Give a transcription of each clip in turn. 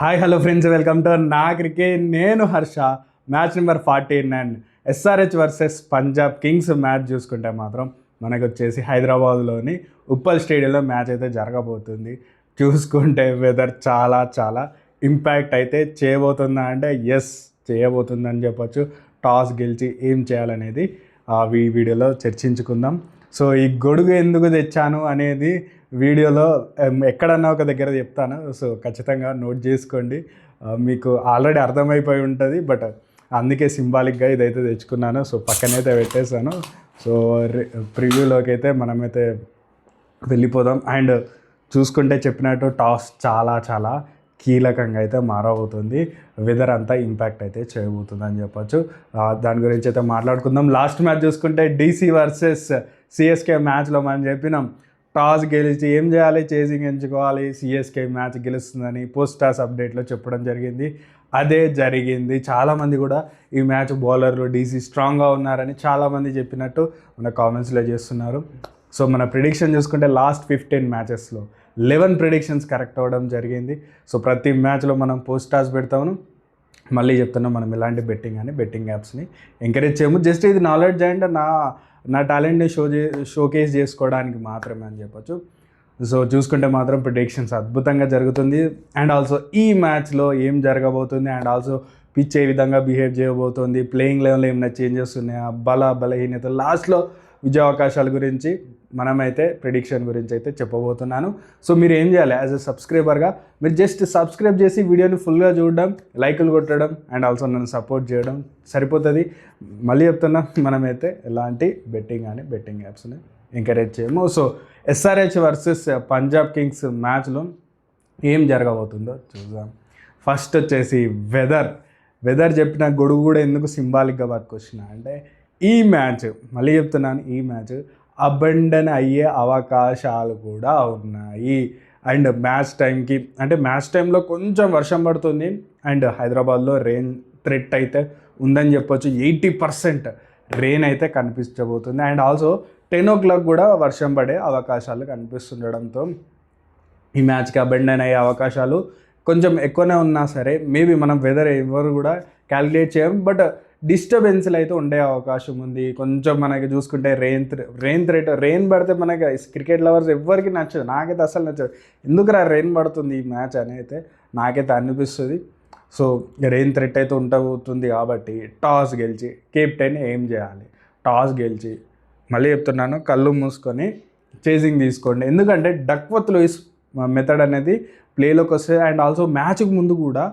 Hi hello friends, welcome to నా cricket. నేను Harsha. Match number 49 SRH versus Punjab Kings match చూసుకుంటే మాత్రం మనకు వచ్చేసి హైదరాబాద్లోని ఉప్పల్ స్టేడియంలో మ్యాచ్ అయితే జరగబోతుంది. చూసుకుంటే వెదర్ చాలా చాలా ఇంపాక్ట్ అయితే చేయబోతుందా అంటే ఎస్ చేయబోతుందని చెప్పొచ్చు. టాస్ గెలిచి ఏం చేయాలనేది ఈ వీడియోలో చర్చించుకుందాం. సో ఈ గొడుగు ఎందుకు తెచ్చాను అనేది వీడియోలో ఎక్కడన్నా ఒక దగ్గర చెప్తాను. సో ఖచ్చితంగా నోట్ చేసుకోండి, మీకు ఆల్రెడీ అర్థమైపోయి ఉంటుంది. బట్ అందుకే సింబాలిక్గా ఇదైతే తెచ్చుకున్నాను. సో పక్కనైతే పెట్టేశాను. సో ప్రివ్యూలోకి అయితే మనమైతే వెళ్ళిపోదాం. అండ్ చూసుకుంటే చెప్పినట్టు టాస్ చాలా చాలా కీలకంగా అయితే మారబోతుంది. వెదర్ అంతా ఇంపాక్ట్ అయితే చేయబోతుంది అని చెప్పొచ్చు. దాని గురించి అయితే మాట్లాడుకుందాం. లాస్ట్ మ్యాచ్ చూసుకుంటే డీసీ వర్సెస్ సిఎస్కే మ్యాచ్లో మనం చెప్పినాం టాస్ గెలిచి ఏం చేయాలి, చేసింగ్ ఎంచుకోవాలి, సిఎస్కే మ్యాచ్ గెలుస్తుందని పోస్ట్ టాస్ అప్డేట్లో చెప్పడం జరిగింది. అదే జరిగింది. చాలామంది కూడా ఈ మ్యాచ్ బౌలర్లు డీసీ స్ట్రాంగ్గా ఉన్నారని చాలామంది చెప్పినట్టు మన కామెంట్స్లో చేస్తున్నారు. సో మన ప్రిడిక్షన్ చూసుకుంటే లాస్ట్ 15 మ్యాచెస్లో 11 ప్రిడిక్షన్స్ కరెక్ట్ అవ్వడం జరిగింది. సో ప్రతి మ్యాచ్లో మనం పోస్ట్ టాస్ పెడతాము. మళ్ళీ చెప్తున్నాం, మనం ఎలాంటి బెట్టింగ్ యాప్స్ని ఎంకరేజ్ చేయము. జస్ట్ ఇది నాలెడ్జ్ అండ్ నా టాలెంట్ని షోకేస్ చేసుకోవడానికి మాత్రమే అని చెప్పొచ్చు. సో చూసుకుంటే మాత్రం ప్రిడిక్షన్స్ అద్భుతంగా జరుగుతుంది. అండ్ ఆల్సో ఈ మ్యాచ్లో ఏం జరగబోతుంది, అండ్ ఆల్సో పిచ్ ఏ విధంగా బిహేవ్ చేయబోతుంది, ప్లేయింగ్ లెవెల్లో ఏమైనా చేంజెస్ ఉన్నాయా, బలహీనత, లాస్ట్లో విజయ అవకాశాల గురించి మనమైతే ప్రిడిక్షన్ గురించి అయితే చెప్పబోతున్నాను. సో మీరు ఏం చేయాలి, యాజ్ ఎ సబ్స్క్రైబర్గా మీరు జస్ట్ సబ్స్క్రైబ్ చేసి వీడియోని ఫుల్గా చూడడం, లైకులు కొట్టడం అండ్ ఆల్సో నన్ను సపోర్ట్ చేయడం సరిపోతుంది. మళ్ళీ చెప్తున్నా, మనమైతే ఎలాంటి బెట్టింగ్ యాప్స్ని ఎంకరేజ్ చేయము. So SRH versus Punjab Kings మ్యాచ్లో ఏం జరగబోతుందో చూద్దాం. ఫస్ట్ వచ్చేసి వెదర్ చెప్పిన గొడుగు కూడా ఎందుకు సింబాలిక్గా పట్టుకొచ్చిన అంటే ఈ మ్యాచ్, మళ్ళీ చెప్తున్నాను, ఈ మ్యాచ్ అబండన్ అయ్యే అవకాశాలు కూడా ఉన్నాయి. అండ్ మ్యాచ్ టైంలో కొంచెం వర్షం పడుతుంది అండ్ హైదరాబాద్లో రెయిన్ థ్రెట్ అయితే ఉందని చెప్పొచ్చు. 80% రెయిన్ అయితే కనిపించబోతుంది. అండ్ ఆల్సో 10 o'clock కూడా వర్షం పడే అవకాశాలు కనిపిస్తుండడంతో ఈ మ్యాచ్కి అబండన్ అయ్యే అవకాశాలు కొంచెం ఎక్కువనే ఉన్నా సరే, మేబీ మనం వెదర్ ఎవరు కూడా క్యాలిక్యులేట్ చేయం, బట్ డిస్టర్బెన్స్లు అయితే ఉండే అవకాశం ఉంది. కొంచెం మనకి చూసుకుంటే రెయిన్ పడితే మనకి క్రికెట్ లవర్స్ ఎవరికి నచ్చదు, నాకైతే అసలు నచ్చదు. ఎందుకురా రెయిన్ పడుతుంది ఈ మ్యాచ్ అని అయితే నాకైతే అనిపిస్తుంది. సో రెయిన్ థ్రెట్ అయితే ఉండబోతుంది కాబట్టి టాస్ గెలిచి కెప్టెన్ ఏం చేయాలి, టాస్ గెలిచి మళ్ళీ చెప్తున్నాను, కళ్ళు మూసుకొని చేసింగ్ తీసుకోండి. ఎందుకంటే డక్వర్త్ లూయిస్ మెథడ్ అనేది ప్లేలోకి వస్తుంది. అండ్ ఆల్సో మ్యాచ్కి ముందు కూడా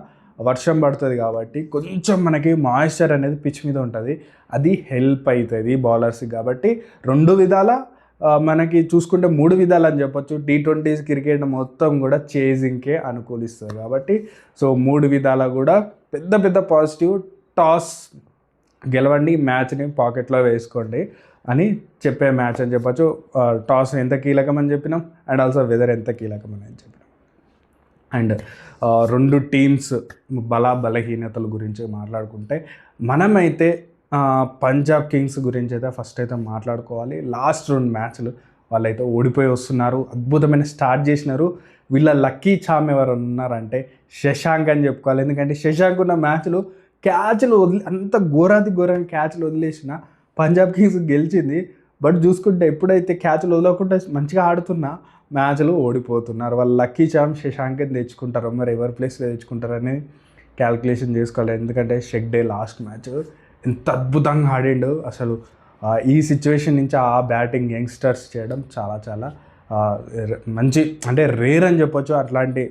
వర్షం పడుతుంది కాబట్టి కొంచెం మనకి మాయిశ్చర్ అనేది పిచ్ మీద ఉంటుంది, అది హెల్ప్ అవుతుంది బౌలర్స్కి. కాబట్టి 2 విధాల మనకి చూసుకుంటే 3 విధాలు అని చెప్పొచ్చు. T20s క్రికెట్ మొత్తం కూడా చేజింగ్కే అనుకూలిస్తుంది కాబట్టి సో 3 విధాల కూడా పెద్ద పాజిటివ్. టాస్ గెలవండి, మ్యాచ్ని పాకెట్లో వేసుకోండి అని చెప్పే మ్యాచ్ అని చెప్పొచ్చు. టాస్ ఎంత కీలకం అని చెప్పినాం అండ్ ఆల్సో వెదర్ ఎంత కీలకం అని చెప్పినాం. అండ్ 2 టీమ్స్ బలహీనతల గురించి మాట్లాడుకుంటే మనమైతే పంజాబ్ కింగ్స్ గురించి అయితే ఫస్ట్ అయితే మాట్లాడుకోవాలి. లాస్ట్ 2 మ్యాచ్లు వాళ్ళైతే ఓడిపోయి వస్తున్నారు. అద్భుతమైన స్టార్ట్ చేసినారు. వీళ్ళ లక్కీ చామ్ ఎవరు ఉన్నారంటే శశాంక్ అని చెప్పుకోవాలి. ఎందుకంటే శశాంక్ ఉన్న మ్యాచ్లు క్యాచ్లు అంత ఘోరంగా క్యాచ్లు వదిలేసిన పంజాబ్ కింగ్స్ గెలిచింది. బట్ చూసుకుంటే ఎప్పుడైతే క్యాచ్లు వదలకుండా మంచిగా ఆడుతున్నా మ్యాచ్లు ఓడిపోతున్నారు. వాళ్ళు లక్కీ చామ్ శశాంక్ని తెచ్చుకుంటారు, మరి ఎవరి ప్లేస్లో తెచ్చుకుంటారని క్యాల్కులేషన్ చేసుకోవాలి. ఎందుకంటే షెక్ లాస్ట్ మ్యాచ్ ఎంత అద్భుతంగా ఆడిండు అసలు. ఈ సిచ్యువేషన్ నుంచి ఆ బ్యాటింగ్ యంగ్స్టర్స్ చేయడం చాలా చాలా మంచి, అంటే రేర్ అని చెప్పొచ్చు. అట్లాంటి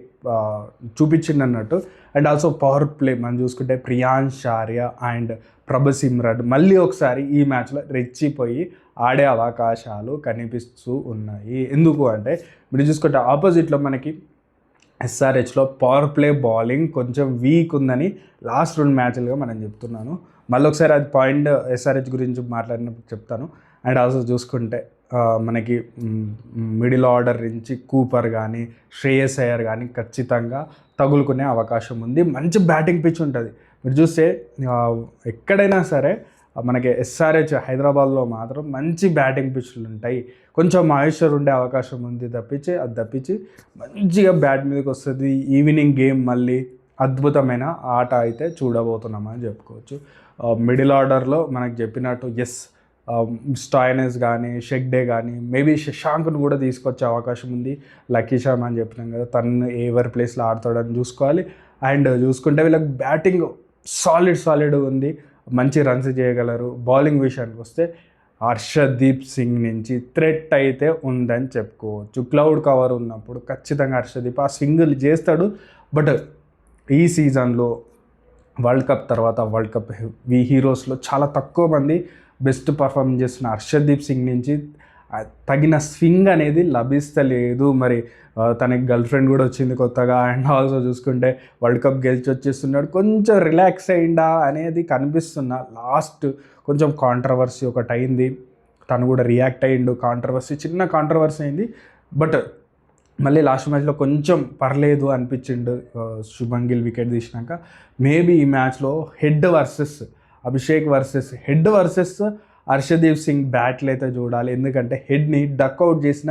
చూపించింది అన్నట్టు. అండ్ ఆల్సో పవర్ ప్లే మనం చూసుకుంటే ప్రియాంశ్ ఆర్య అండ్ ప్రభసిమ్రన్ మళ్ళీ ఒకసారి ఈ మ్యాచ్లో రెచ్చిపోయి ఆడే అవకాశాలు కనిపిస్తూ ఉన్నాయి. ఎందుకు అంటే మీరు చూసుకుంటే ఆపోజిట్లో మనకి ఎస్ఆర్హెచ్లో పవర్ ప్లే బౌలింగ్ కొంచెం వీక్ ఉందని లాస్ట్ 2 మ్యాచ్లుగా మనం చెప్తున్నాను. మళ్ళీ ఒకసారి అది పాయింట్ ఎస్ఆర్హెచ్ గురించి మాట్లాడినప్పుడు చెప్తాను. అండ్ ఆల్సో చూసుకుంటే మనకి మిడిల్ ఆర్డర్ నుంచి కూపర్ కానీ శ్రేయస్ అయ్యర్ కానీ ఖచ్చితంగా తగులుకునే అవకాశం ఉంది. మంచి బ్యాటింగ్ పిచ్ ఉంటుంది. మీరు చూస్తే ఎక్కడైనా సరే మనకి ఎస్ఆర్హెచ్ హైదరాబాద్లో మాత్రం మంచి బ్యాటింగ్ పిచ్లు ఉంటాయి. కొంచెం మాయిశ్చర్ ఉండే అవకాశం ఉంది తప్పించి మంచిగా బ్యాట్ మీదకి వస్తుంది. ఈవినింగ్ గేమ్ మళ్ళీ అద్భుతమైన ఆట అయితే చూడబోతున్నామని చెప్పుకోవచ్చు. మిడిల్ ఆర్డర్లో మనకు చెప్పినట్టు స్టాయినెస్ కానీ షెగ్డే కానీ మేబీ శశాంక్ను కూడా తీసుకొచ్చే అవకాశం ఉంది. లక్కీ శర్మ అని చెప్పినాం కదా, తను ఎవరి ప్లేస్లో ఆడతాడని చూసుకోవాలి. అండ్ చూసుకుంటే వీళ్ళకి బ్యాటింగ్ సాలిడ్ ఉంది, మంచి రన్స్ చేయగలరు. బౌలింగ్ విషయానికి వస్తే హర్షదీప్ సింగ్ నుంచి థ్రెట్ అయితే ఉందని చెప్పుకోవచ్చు. క్లౌడ్ కవర్ ఉన్నప్పుడు ఖచ్చితంగా హర్షదీప్ ఆ స్వింగులు చేస్తాడు. బట్ ఈ సీజన్లో వరల్డ్ కప్ తర్వాత వరల్డ్ కప్ హీరోస్లో చాలా తక్కువ మంది బెస్ట్ పర్ఫార్మెన్స్ చేస్తున్న హర్షదీప్ సింగ్ నుంచి తగిన స్వింగ్ అనేది లభిస్తలేదు. మరి తనకి గర్ల్ ఫ్రెండ్ కూడా వచ్చింది కొత్తగా. అండ్ ఆల్సో చూసుకుంటే వరల్డ్ కప్ గెలిచి వచ్చేస్తున్నాడు, కొంచెం రిలాక్స్ అయిందా అనేది కనిపిస్తున్నా. లాస్ట్ కొంచెం కాంట్రవర్సీ ఒకటి అయింది, తను కూడా రియాక్ట్ అయ్యిండు. చిన్న కాంట్రవర్సీ అయింది. బట్ మళ్ళీ లాస్ట్ మ్యాచ్లో కొంచెం పర్లేదు అనిపించిండు శుభన్ గిల్ వికెట్ తీసినాక. మేబీ ఈ మ్యాచ్లో అభిషేక్ వర్సెస్ హర్షదీప్ సింగ్ బ్యాట్లు అయితే చూడాలి. ఎందుకంటే హెడ్ని డక్అవుట్ చేసిన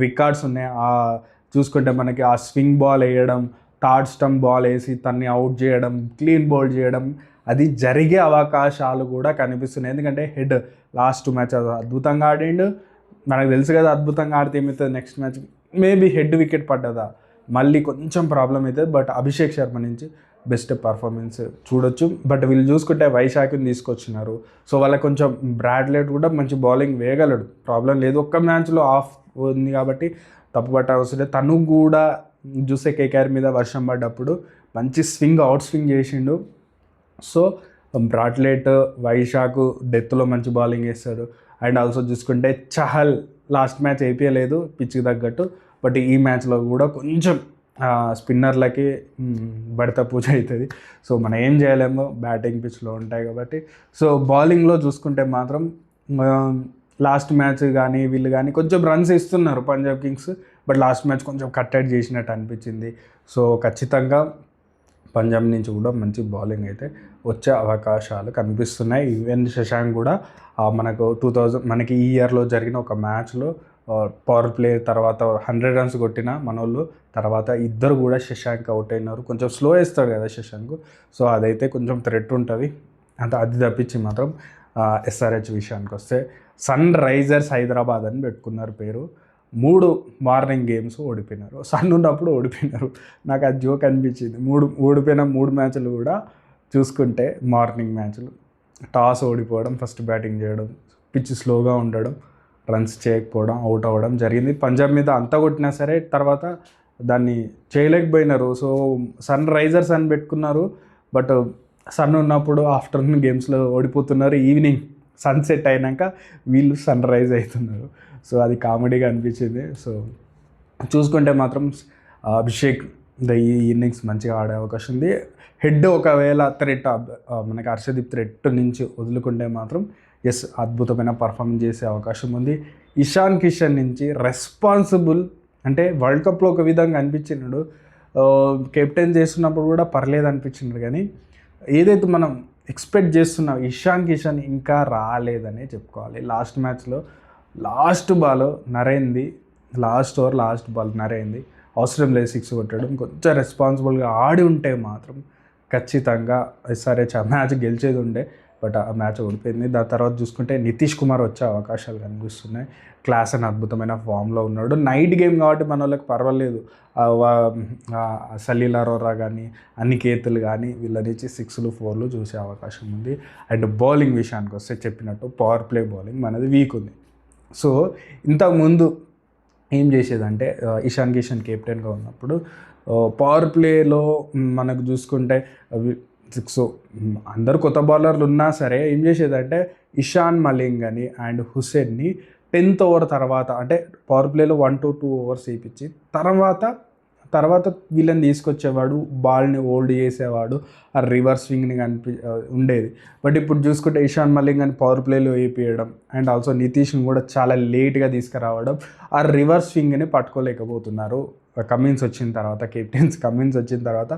రికార్డ్స్ ఉన్నాయి. చూసుకుంటే మనకి ఆ స్వింగ్ బాల్ వేయడం, థర్డ్ స్టంప్ బాల్ వేసి తన్ని అవుట్ చేయడం, క్లీన్ బౌల్డ్ చేయడం, అది జరిగే అవకాశాలు కూడా కనిపిస్తున్నాయి. ఎందుకంటే హెడ్ లాస్ట్ మ్యాచ్ అద్భుతంగా ఆడిండు. మనకు తెలుసు కదా అద్భుతంగా ఆడితే ఏమవుతుంది, next match maybe Head wicket పడ్డదా మళ్ళీ కొంచెం ప్రాబ్లం అవుతుంది. బట్ అభిషేక్ శర్మ నుంచి బెస్ట్ పర్ఫార్మెన్స్ చూడొచ్చు. బట్ వీళ్ళు చూసుకుంటే వైశాఖని తీసుకొచ్చినారు, సో వాళ్ళకి కొంచెం బ్రాడ్లెట్ కూడా మంచి బౌలింగ్ వేయగలడు, ప్రాబ్లం లేదు. ఒక్క మ్యాచ్లో ఆఫ్ ఉంది కాబట్టి తప్పు పట్ట అవసరం. తను కూడా చూసే కేకేఆర్ మీద వర్షం పడ్డప్పుడు మంచి అవుట్ స్వింగ్ చేసిండు. సో బ్రాడ్లెట్, వైశాఖ్ డెత్లో మంచి బౌలింగ్ వేస్తాడు. అండ్ ఆల్సో చూసుకుంటే చహల్ లాస్ట్ మ్యాచ్ అయిపోయలేదు పిచ్కి తగ్గట్టు, బట్ ఈ మ్యాచ్లో కూడా కొంచెం స్పిన్నర్లకి బడత పూజ అవుతుంది. సో మనం ఏం చేయలేము, బ్యాటింగ్ పిచ్లో ఉంటాయి కాబట్టి. సో బౌలింగ్లో చూసుకుంటే మాత్రం లాస్ట్ మ్యాచ్ కానీ వీళ్ళు కానీ కొంచెం రన్స్ ఇస్తున్నారు Punjab Kings, but last match కొంచెం కట్టడి చేసినట్టు అనిపించింది. సో ఖచ్చితంగా పంజాబ్ నుంచి కూడా మంచి బౌలింగ్ అయితే వచ్చే అవకాశాలు కనిపిస్తున్నాయి. ఈవెన్ శశాంక్ కూడా మనకి ఈ ఇయర్లో జరిగిన ఒక మ్యాచ్లో పవర్ ప్లే తర్వాత 100 రన్స్ కొట్టిన మనోళ్ళు తర్వాత ఇద్దరు కూడా శశాంక్ అవుట్ అయినారు. కొంచెం స్లో వేస్తాడు కదా శశాంక్, సో అదైతే కొంచెం థ్రెట్ ఉంటుంది. అది తప్పించి మాత్రం ఎస్ఆర్హెచ్ విషయానికి వస్తే సన్ రైజర్స్ హైదరాబాద్ అని పెట్టుకున్నారు పేరు. 3 మార్నింగ్ గేమ్స్ ఓడిపోయినారు. సన్ ఉన్నప్పుడు ఓడిపోయినారు. నాకు అది జోక్ అనిపించింది. ఓడిపోయిన 3 మ్యాచ్లు కూడా చూసుకుంటే మార్నింగ్ మ్యాచ్లు. టాస్ ఓడిపోవడం, ఫస్ట్ బ్యాటింగ్ చేయడం, పిచ్ స్లోగా ఉండడం, రన్స్ చేయకపోవడం, అవుట్ అవ్వడం జరిగింది. పంజాబ్ మీద అంతా కొట్టినా సరే తర్వాత దాన్ని చేయలేకపోయినారు. సో సన్ రైజర్స్ అని పెట్టుకున్నారు, బట్ సన్ ఉన్నప్పుడు ఆఫ్టర్నూన్ గేమ్స్లో ఓడిపోతున్నారు. ఈవినింగ్ సన్సెట్ అయినాక వీళ్ళు సన్ రైజ్ అవుతున్నారు. సో అది కామెడీగా అనిపించింది. సో చూసుకుంటే మాత్రం అభిషేక్ ఈ ఇన్నింగ్స్ మంచిగా ఆడే అవకాశం ఉంది. హెడ్ ఒకవేళ మనకి హర్షదీప్ థ్రెట్ నుంచి వదులుకుంటే మాత్రం అద్భుతమైన పర్ఫార్మెన్స్ చేసే అవకాశం ఉంది. ఇషాన్ కిషన్ నుంచి రెస్పాన్సిబుల్ అంటే వరల్డ్ కప్లో ఒక విధంగా అనిపించినాడు, కెప్టెన్ చేస్తున్నప్పుడు కూడా పర్లేదు అనిపించినాడు. కానీ ఏదైతే మనం ఎక్స్పెక్ట్ చేస్తున్నాం ఇషాన్ కిషన్ ఇంకా రాలేదనే చెప్పుకోవాలి. లాస్ట్ మ్యాచ్లో లాస్ట్ బాల్ నరైంది, అవసరం లేదు 6 కొట్టడం. కొంచెం రెస్పాన్సిబుల్గా ఆడి ఉంటే మాత్రం ఖచ్చితంగా ఎస్ఆర్హెచ్ ఆ మ్యాచ్ గెలిచేది ఉండే, బట్ ఆ మ్యాచ్ ఓడిపోయింది. దాని తర్వాత చూసుకుంటే నితీష్ కుమార్ వచ్చే అవకాశాలు కనిపిస్తున్నాయి. క్లాస్ అని అద్భుతమైన ఫామ్లో ఉన్నాడు. నైట్ గేమ్ కాబట్టి మన వాళ్ళకి పర్వాలేదు. సలీల్ అరోరా కానీ అనికేతులు కానీ వీళ్ళ నుంచి 6లు 4లు చూసే అవకాశం ఉంది. అండ్ బౌలింగ్ విషయానికి వస్తే చెప్పినట్టు పవర్ ప్లే బౌలింగ్ మనది వీక్ ఉంది. సో ఇంతకుముందు ఏం చేసేదంటే ఇషాన్ కిషన్ కెప్టెన్గా ఉన్నప్పుడు పవర్ ప్లేలో మనకు చూసుకుంటే సో అందరు కొత్త బౌలర్లు ఉన్నా సరే ఏం చేసేదంటే ఇషాన్ మలింగ్ అని అండ్ హుస్సేన్ని 10th ఓవర్ తర్వాత అంటే పవర్ ప్లేలో 1 to 2 ఓవర్స్ వేయించి తర్వాత వీళ్ళని తీసుకొచ్చేవాడు, బాల్ని హోల్డ్ చేసేవాడు, ఆ రివర్స్ స్వింగ్ని ఉండేది. బట్ ఇప్పుడు చూసుకుంటే ఇషాన్ మలింగ్ అని పవర్ ప్లేలో వేయించడం అండ్ ఆల్సో నితీష్ని కూడా చాలా లేట్గా తీసుకురావడం, ఆ రివర్స్ స్వింగ్ని పట్టుకోలేకపోతున్నారు. కెప్టెన్స్ కమిన్స్ వచ్చిన తర్వాత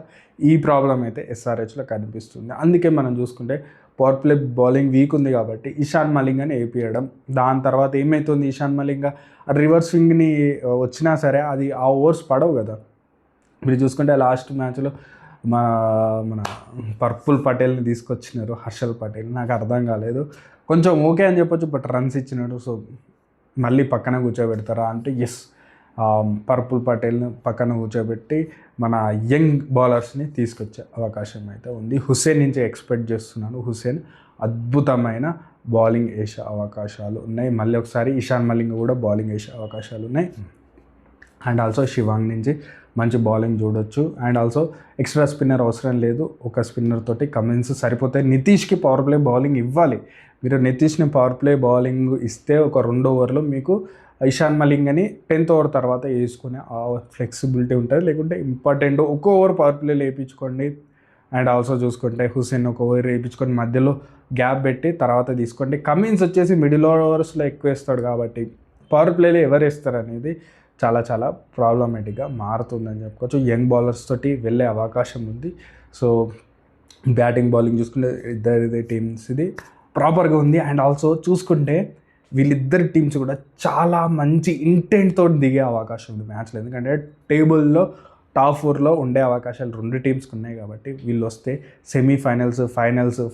ఈ ప్రాబ్లం అయితే ఎస్ఆర్హెచ్లో కనిపిస్తుంది. అందుకే మనం చూసుకుంటే పవర్ ప్లే బౌలింగ్ వీక్ ఉంది కాబట్టి ఇషాన్ మలింగ్ అని వేయించడం. దాని తర్వాత ఏమవుతుంది, ఇషాన్ మలింగ్ రివర్స్ స్వింగ్ని వచ్చినా సరే అది ఆ ఓవర్స్ పడవు కదా. మీరు చూసుకుంటే లాస్ట్ మ్యాచ్లో మన మన పర్పుల్ పటేల్ని తీసుకొచ్చినారు, హర్షల్ పటేల్. నాకు అర్థం కాలేదు. కొంచెం ఓకే అని చెప్పొచ్చు, బట్ రన్స్ ఇచ్చినాడు. సో మళ్ళీ పక్కన కూర్చోబెడతారా అంటే ఎస్, పర్పుల్ పటేల్ని పక్కన కూర్చోబెట్టి మన యంగ్ బౌలర్స్ని తీసుకొచ్చే అవకాశం అయితే ఉంది. హుస్సేన్ నుంచి ఎక్స్పెక్ట్ చేస్తున్నాను. హుస్సేన్ అద్భుతమైన బౌలింగ్ వేసే అవకాశాలు ఉన్నాయి. మళ్ళీ ఒకసారి ఇషాన్ మలింగ కూడా బౌలింగ్ వేసే అవకాశాలు ఉన్నాయి. అండ్ ఆల్సో శివాంగ్ నుంచి మంచి బౌలింగ్ చూడొచ్చు. అండ్ ఆల్సో ఎక్స్ట్రా స్పిన్నర్ అవసరం లేదు, ఒక స్పిన్నర్ తోటి కమిన్స్ సరిపోతాయి. నితీష్కి పవర్ ప్లే బౌలింగ్ ఇవ్వాలి. మీరు నితీష్ని పవర్ ప్లే బౌలింగ్ ఇస్తే ఒక 2 ఓవర్లో మీకు ఇషాన్ మలింగని 10th ఓవర్ తర్వాత వేసుకునే ఫ్లెక్సిబిలిటీ ఉంటుంది. లేకుంటే ఇంపార్టెంట్ ఒక ఓవర్ పవర్ ప్లే వేయించుకోండి. అండ్ ఆల్సో చూసుకుంటే హుస్సేన్ ఒక ఓవర్ వేయించుకొని మధ్యలో గ్యాప్ పెట్టి తర్వాత తీసుకోండి. కమిన్స్ వచ్చేసి మిడిల్ ఓవర్స్లో ఎక్కువ వేస్తాడు కాబట్టి పవర్ ప్లేలో ఎవరు వేస్తారు అనేది చాలా చాలా ప్రాబ్లమేటిక్గా మారుతుందని చెప్పుకోవచ్చు. యంగ్ బౌలర్స్ తోటి వెళ్ళే అవకాశం ఉంది. సో బ్యాటింగ్ బౌలింగ్ చూసుకుంటే ఇద్దరిది టీమ్స్ ఇది ప్రాపర్గా ఉంది. అండ్ ఆల్సో చూసుకుంటే వీళ్ళిద్దరి టీమ్స్ కూడా చాలా మంచి ఇంటెంట్తో దిగే అవకాశం ఉంది మ్యాచ్లో. ఎందుకంటే టేబుల్లో టాప్ 4లో ఉండే అవకాశాలు 2 టీమ్స్కి ఉన్నాయి కాబట్టి వీళ్ళు వస్తే సెమీఫైనల్స్,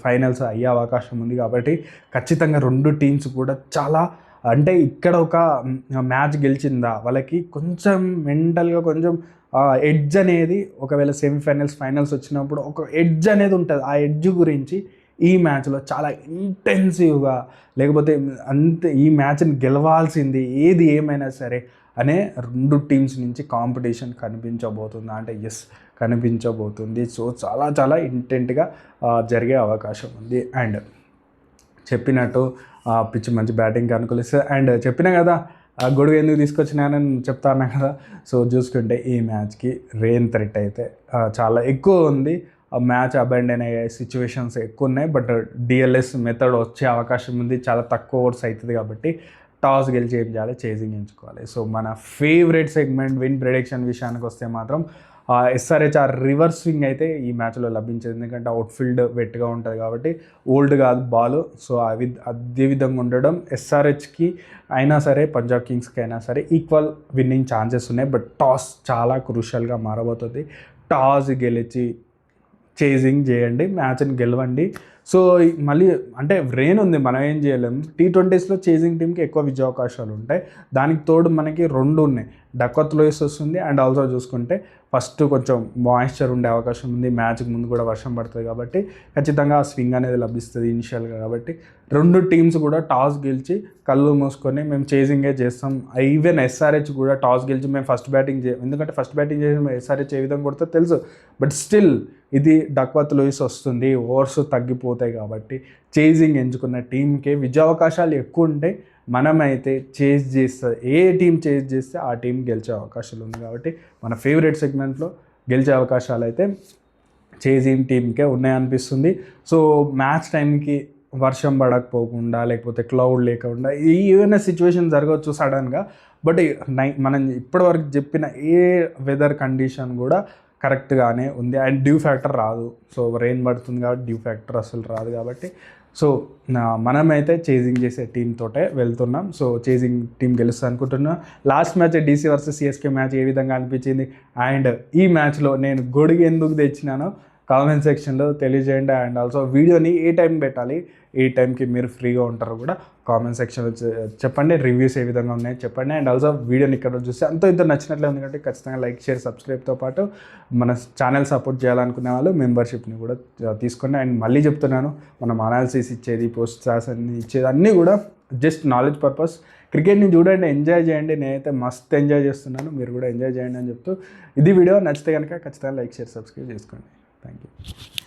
ఫైనల్స్ అయ్యే అవకాశం ఉంది. కాబట్టి ఖచ్చితంగా 2 టీమ్స్ కూడా చాలా, అంటే ఇక్కడ ఒక మ్యాచ్ గెలిచిందా వాళ్ళకి కొంచెం మెంటల్గా కొంచెం ఎడ్జ్ అనేది, ఒకవేళ సెమీఫైనల్స్, ఫైనల్స్ వచ్చినప్పుడు ఒక ఎడ్జ్ అనేది ఉంటుంది. ఆ ఎడ్జ్ గురించి ఈ మ్యాచ్లో చాలా ఇంటెన్సివ్గా, లేకపోతే అంతే ఈ మ్యాచ్ని గెలవాల్సింది ఏది ఏమైనా సరే అనే 2 టీమ్స్ నుంచి కాంపిటీషన్ కనిపించబోతుందా అంటే ఎస్, కనిపించబోతుంది. సో చాలా చాలా ఇంటెంట్గా జరిగే అవకాశం ఉంది. అండ్ చెప్పినట్టు పిచ్ మంచి బ్యాటింగ్కి అనుకూలిస్తుంది. అండ్ చెప్పినా కదా గొడుగు ఎందుకు తీసుకొచ్చినానని చెప్తాను కదా. సో చూసుకుంటే ఈ మ్యాచ్కి రెయిన్ థ్రెట్ అయితే చాలా ఎక్కువ ఉంది. మ్యాచ్ అబాండన్ అయ్యే సిచ్యువేషన్స్ ఎక్కువ ఉన్నాయి. బట్ డిఎల్ఎస్ మెథడ్ వచ్చే అవకాశం ఉంది. చాలా తక్కువ ఓవర్స్ అవుతుంది కాబట్టి టాస్ గెలిచి ఏం చేయాలి, చేజింగ్ ఎంచుకోవాలి. సో మన ఫేవరెట్ సెగ్మెంట్ విన్ ప్రెడిక్షన్ విషయానికి వస్తే మాత్రం ఎస్ఆర్హెచ్ రివర్స్ స్వింగ్ అయితే ఈ మ్యాచ్లో లభించేది. ఎందుకంటే అవుట్ఫీల్డ్ వెట్గా ఉంటుంది కాబట్టి ఓల్డ్ కాదు బాల్. సో అదే విధంగా ఉండడం ఎస్ఆర్హెచ్కి అయినా సరే పంజాబ్ కింగ్స్కి అయినా సరే ఈక్వల్ విన్నింగ్ ఛాన్సెస్ ఉన్నాయి. బట్ టాస్ చాలా క్రూషియల్గా మారబోతుంది. టాస్ గెలిచి చేజింగ్ చేయండి, మ్యాచ్ని గెలవండి. సో మళ్ళీ అంటే రెయిన్ ఉంది, మనం ఏం చేయలేము. T20స్లో చేజింగ్ టీంకి ఎక్కువ విజయ అవకాశాలు ఉంటాయి. దానికి తోడు మనకి 2 ఉన్నాయి, డక్వర్త్ లూయిస్ వస్తుంది. అండ్ ఆల్సో చూసుకుంటే ఫస్ట్ కొంచెం మాయిశ్చర్ ఉండే అవకాశం ఉంది. మ్యాచ్కి ముందు కూడా వర్షం పడుతుంది కాబట్టి ఖచ్చితంగా ఆ స్వింగ్ అనేది లభిస్తుంది ఇనిషియల్గా. కాబట్టి 2 టీమ్స్ కూడా టాస్ గెలిచి కళ్ళు మూసుకొని మేము చేజింగే చేస్తాం. ఈవెన్ ఎస్ఆర్హెచ్ కూడా టాస్ గెలిచి మేము ఫస్ట్ బ్యాటింగ్ ఎందుకంటే ఫస్ట్ బ్యాటింగ్ చేసి ఎస్ఆర్హెచ్ ఏ విధంగా కొడుతుందో తెలుసు. బట్ స్టిల్ ఇది డక్వర్త్ లూయిస్ వస్తుంది, ఓవర్స్ తగ్గిపోతాయి కాబట్టి చేజింగ్ ఎంచుకున్న టీంకే విజయావకాశాలు ఎక్కువ ఉంటాయి. మనమైతే చేజ్ చేస్తే ఏ టీం చేజ్ చేస్తే ఆ టీం గెలిచే అవకాశాలు ఉంది. కాబట్టి మన ఫేవరెట్ సెగ్మెంట్లో గెలిచే అవకాశాలు అయితే చేజింగ్ టీంకే ఉన్నాయనిపిస్తుంది. సో మ్యాచ్ టైంకి వర్షం పడకపోకుండా, లేకపోతే క్లౌడ్ లేకుండా ఏమైనా సిచ్యువేషన్ జరగవచ్చు సడన్గా. బట్ మనం ఇప్పటివరకు చెప్పిన ఏ వెదర్ కండిషన్ కూడా కరెక్ట్గానే ఉంది. అండ్ డ్యూ ఫ్యాక్టర్ రాదు. సో రెయిన్ పడుతుంది కాబట్టి డ్యూ ఫ్యాక్టర్ అసలు రాదు. కాబట్టి సో మనమైతే చేజింగ్ చేసే టీంతోటే వెళ్తున్నాం. సో చేజింగ్ టీం గెలుస్తుంది అనుకుంటున్నా. Last match DC versus CSK match ఏ విధంగా అనిపించింది, అండ్ ఈ మ్యాచ్లో నేను గొడుగు ఎందుకు తెచ్చినానో కామెంట్ సెక్షన్లో తెలియజేయండి. అండ్ ఆల్సో వీడియోని ఏ టైం పెట్టాలి, ఏ టైంకి మీరు ఫ్రీగా ఉంటారో కూడా కామెంట్ సెక్షన్లో చెప్పండి. రివ్యూస్ ఏ విధంగా ఉన్నాయో చెప్పండి. అండ్ ఆల్సో వీడియోని ఇక్కడ చూస్తే అంత ఇంత నచ్చినట్లే ఉంది కాబట్టి ఖచ్చితంగా లైక్, షేర్, సబ్స్క్రైబ్తో పాటు మన ఛానల్ సపోర్ట్ చేయాలనుకునే వాళ్ళు మెంబర్షిప్ని కూడా తీసుకోండి. అండ్ మళ్ళీ చెప్తున్నాను, మనం అనాలిసిస్ ఇచ్చేది, పోస్ట్ స్టార్స్ అన్ని ఇచ్చేది అన్నీ కూడా జస్ట్ నాలెడ్జ్ పర్పస్. క్రికెట్ని చూడండి, ఎంజాయ్ చేయండి. నేనైతే మస్త్ ఎంజాయ్ చేస్తున్నాను, మీరు కూడా ఎంజాయ్ చేయండి అని చెప్తూ ఇది వీడియో నచ్చితే కనుక ఖచ్చితంగా లైక్, షేర్, సబ్స్క్రైబ్ చేసుకోండి. Thank you.